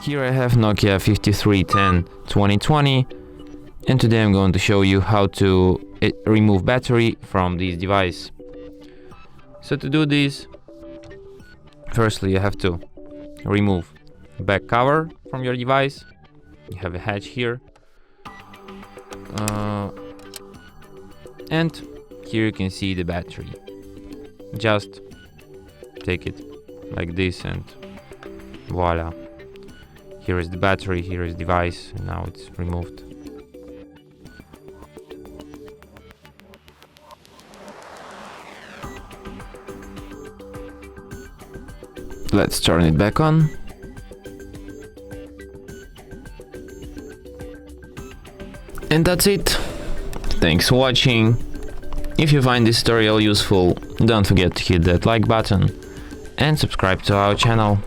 Here I have Nokia 5310 2020, and today I'm going to show you how to remove battery from this device. So to do this, firstly you have to remove back cover from your device. You have a hatch here, and here you can see the battery. Just take it like this and voila. Here is the battery, here is the device, and now it's removed. Let's turn it back on. And that's it. Thanks for watching. If you find this tutorial useful, don't forget to hit that like button and subscribe to our channel.